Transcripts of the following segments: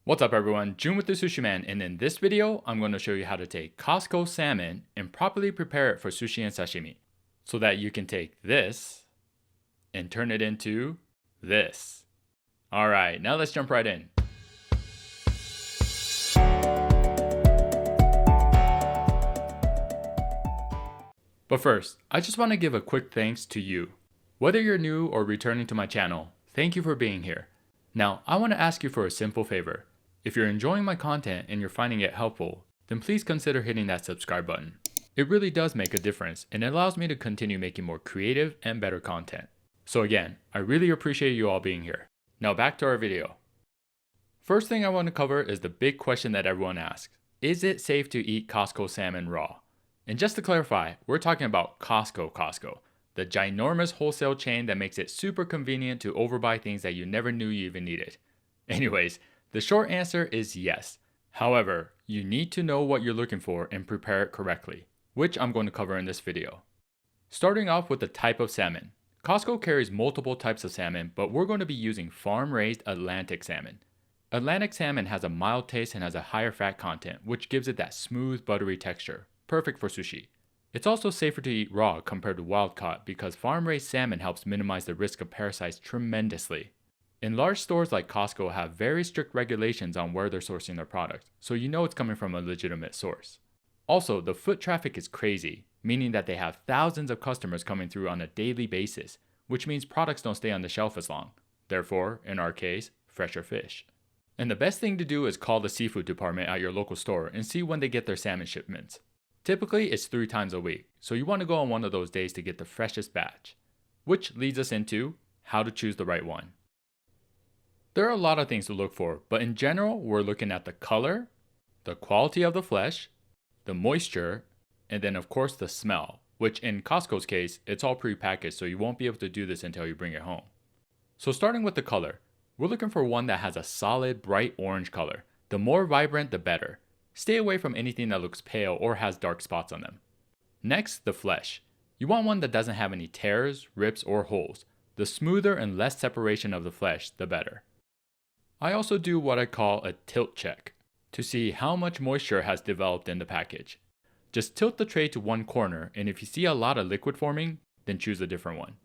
What's up everyone, June with the Sushi Man, and in this video, I'm going to show you how to take Costco salmon and properly prepare it for sushi and sashimi. So that you can take this and turn it into this. Alright, now let's jump right in. But first, I just want to give a quick thanks to you. Whether you're new or returning to my channel, thank you for being here. Now, I want to ask you for a simple favor. If you're enjoying my content and you're finding it helpful, then please consider hitting that subscribe button. It really does make a difference and it allows me to continue making more creative and better content. So again, I really appreciate you all being here. Now back to our video. First thing I want to cover is the big question that everyone asks. Is it safe to eat Costco salmon raw? And just to clarify, we're talking about Costco, the ginormous wholesale chain that makes it super convenient to overbuy things that you never knew you even needed. Anyways, the short answer is yes. However, you need to know what you're looking for and prepare it correctly, which I'm going to cover in this video. Starting off with the type of salmon. Costco carries multiple types of salmon, but we're going to be using farm-raised Atlantic salmon. Atlantic salmon has a mild taste and has a higher fat content, which gives it that smooth, buttery texture, perfect for sushi. It's also safer to eat raw compared to wild-caught because farm-raised salmon helps minimize the risk of parasites tremendously. And large stores like Costco have very strict regulations on where they're sourcing their products, so you know it's coming from a legitimate source. Also, the foot traffic is crazy, meaning that they have thousands of customers coming through on a daily basis, which means products don't stay on the shelf as long. Therefore, in our case, fresher fish. And the best thing to do is call the seafood department at your local store and see when they get their salmon shipments. Typically, it's 3 times a week, so you want to go on one of those days to get the freshest batch. Which leads us into how to choose the right one. There are a lot of things to look for, but in general, we're looking at the color, the quality of the flesh, the moisture, and then of course the smell, which in Costco's case, it's all pre-packaged, so you won't be able to do this until you bring it home. So starting with the color, we're looking for one that has a solid, bright orange color. The more vibrant, the better. Stay away from anything that looks pale or has dark spots on them. Next, the flesh. You want one that doesn't have any tears, rips, or holes. The smoother and less separation of the flesh, the better. I also do what I call a tilt check to see how much moisture has developed in the package. Just tilt the tray to one corner, and if you see a lot of liquid forming, then choose a different one.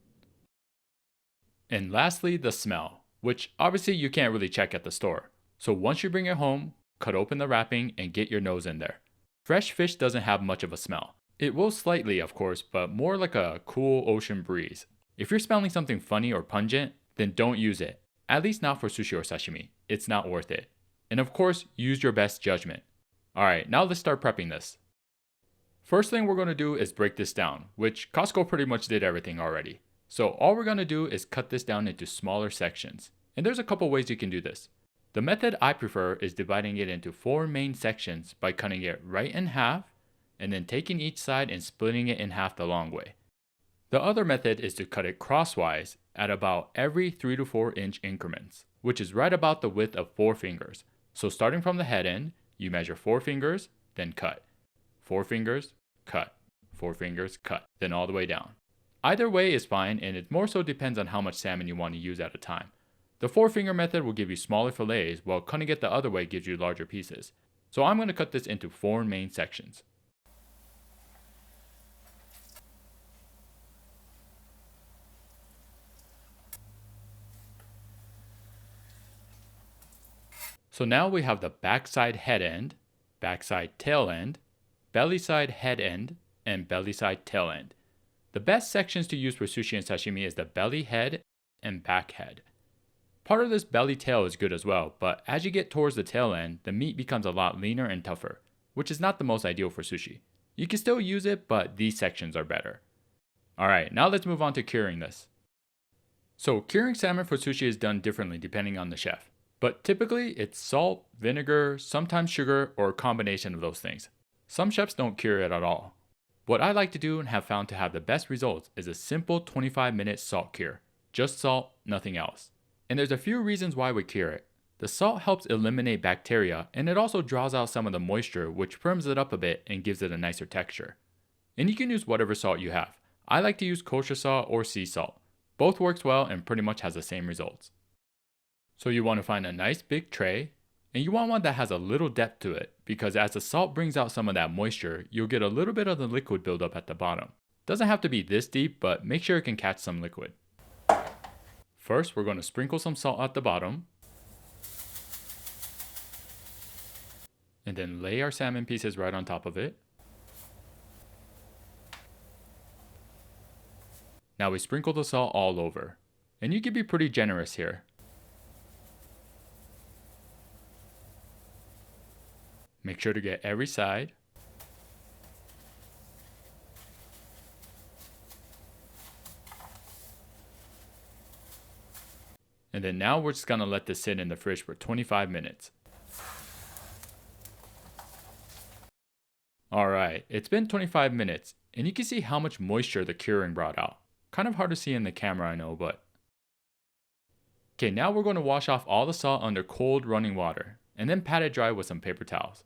And lastly, the smell, which obviously you can't really check at the store. So once you bring it home, cut open the wrapping and get your nose in there. Fresh fish doesn't have much of a smell. It will slightly, of course, but more like a cool ocean breeze. If you're smelling something funny or pungent, then don't use it. At least not for sushi or sashimi. It's not worth it. And of course, use your best judgment. Alright, now let's start prepping this. First thing we're going to do is break this down, which Costco pretty much did everything already. So all we're going to do is cut this down into smaller sections. And there's a couple ways you can do this. The method I prefer is dividing it into 4 main sections by cutting it right in half, and then taking each side and splitting it in half the long way. The other method is to cut it crosswise at about every 3 to 4 inch increments, which is right about the width of 4 fingers. So starting from the head end, you measure 4 fingers, then cut. 4 fingers, cut. 4 fingers, cut. Then all the way down. Either way is fine, and it more so depends on how much salmon you want to use at a time. The 4-finger method will give you smaller fillets, while cutting it the other way gives you larger pieces. So I'm going to cut this into 4 main sections. So now we have the backside head end, backside tail end, belly side head end, and belly side tail end. The best sections to use for sushi and sashimi is the belly head and back head. Part of this belly tail is good as well, but as you get towards the tail end, the meat becomes a lot leaner and tougher, which is not the most ideal for sushi. You can still use it, but these sections are better. Alright, now let's move on to curing this. So curing salmon for sushi is done differently depending on the chef. But typically, it's salt, vinegar, sometimes sugar, or a combination of those things. Some chefs don't cure it at all. What I like to do and have found to have the best results is a simple 25-minute salt cure. Just salt, nothing else. And there's a few reasons why we cure it. The salt helps eliminate bacteria, and it also draws out some of the moisture, which firms it up a bit and gives it a nicer texture. And you can use whatever salt you have. I like to use kosher salt or sea salt. Both works well and pretty much has the same results. So you want to find a nice big tray, And you want one that has a little depth to it, because as the salt brings out some of that moisture, you'll get a little bit of the liquid buildup at the bottom. Doesn't have to be this deep, but make sure it can catch some liquid. First, we're going to sprinkle some salt at the bottom, and then lay our salmon pieces right on top of it. Now we sprinkle the salt all over, and you can be pretty generous here. Make sure to get every side. And then now we're just gonna let this sit in the fridge for 25 minutes. Alright, it's been 25 minutes, and you can see how much moisture the curing brought out. Kind of hard to see in the camera, I know, but... Okay, now we're going to wash off all the salt under cold running water, and then pat it dry with some paper towels.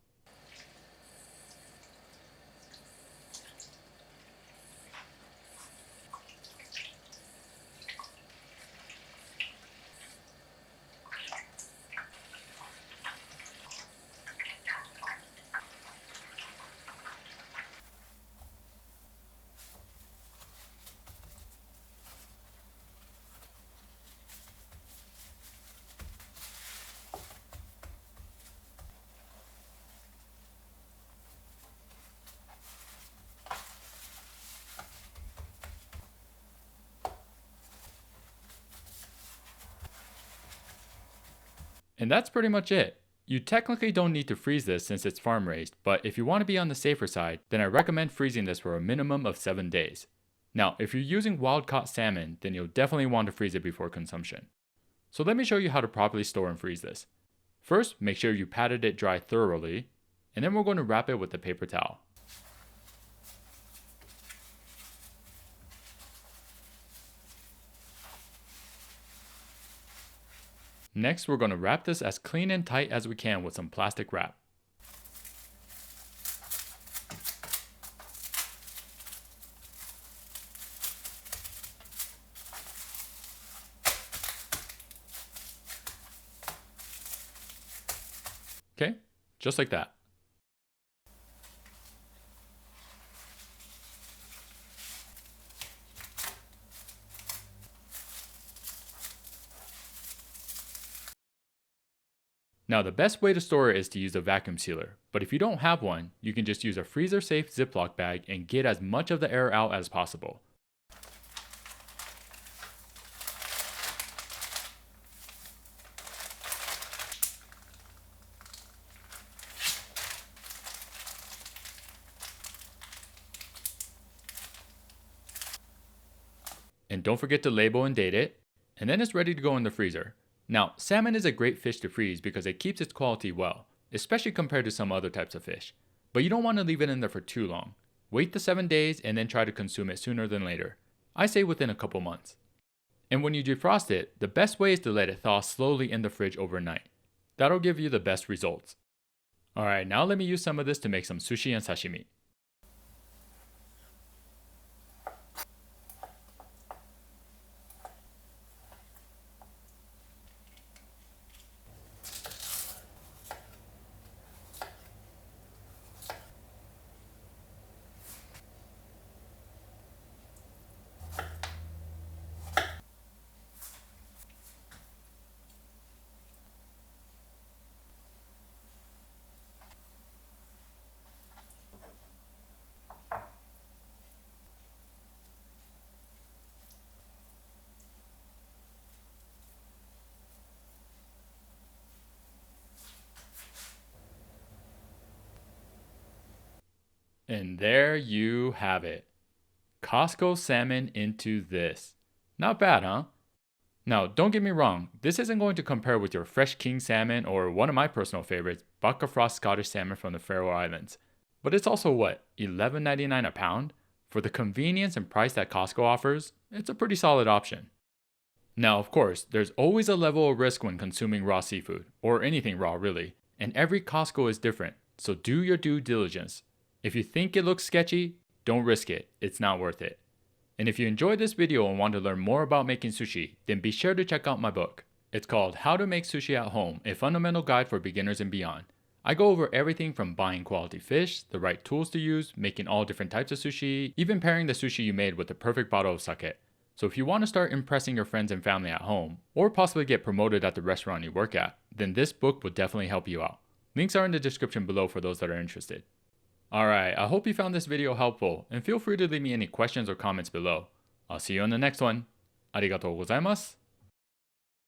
And that's pretty much it. You technically don't need to freeze this since it's farm raised, but if you want to be on the safer side, then I recommend freezing this for a minimum of 7 days. Now, if you're using wild caught salmon, then you'll definitely want to freeze it before consumption. So let me show you how to properly store and freeze this. First, make sure you patted it dry thoroughly, and then we're going to wrap it with a paper towel. Next, we're going to wrap this as clean and tight as we can with some plastic wrap. Okay, just like that. Now the best way to store it is to use a vacuum sealer, but if you don't have one, you can just use a freezer safe Ziploc bag and get as much of the air out as possible. And don't forget to label and date it, and then it's ready to go in the freezer. Now, salmon is a great fish to freeze because it keeps its quality well, especially compared to some other types of fish. But you don't want to leave it in there for too long. Wait the 7 days and then try to consume it sooner than later. I say within a couple months. And when you defrost it, the best way is to let it thaw slowly in the fridge overnight. That'll give you the best results. Alright, now let me use some of this to make some sushi and sashimi. And there you have it. Costco salmon into this. Not bad, huh? Now, don't get me wrong, this isn't going to compare with your fresh king salmon or one of my personal favorites, Bakkafrost Scottish salmon from the Faroe Islands. But it's also what, $11.99 a pound? For the convenience and price that Costco offers, it's a pretty solid option. Now, of course, there's always a level of risk when consuming raw seafood, or anything raw really, and every Costco is different, so do your due diligence. If you think it looks sketchy, don't risk it, it's not worth it. And if you enjoyed this video and want to learn more about making sushi, then be sure to check out my book. It's called How to Make Sushi at Home, a fundamental guide for beginners and beyond. I go over everything from buying quality fish, the right tools to use, making all different types of sushi, even pairing the sushi you made with the perfect bottle of sake. So if you want to start impressing your friends and family at home, or possibly get promoted at the restaurant you work at, then this book will definitely help you out. Links are in the description below for those that are interested. Alright, I hope you found this video helpful, and feel free to leave me any questions or comments below. I'll see you on the next one. ありがとうございます。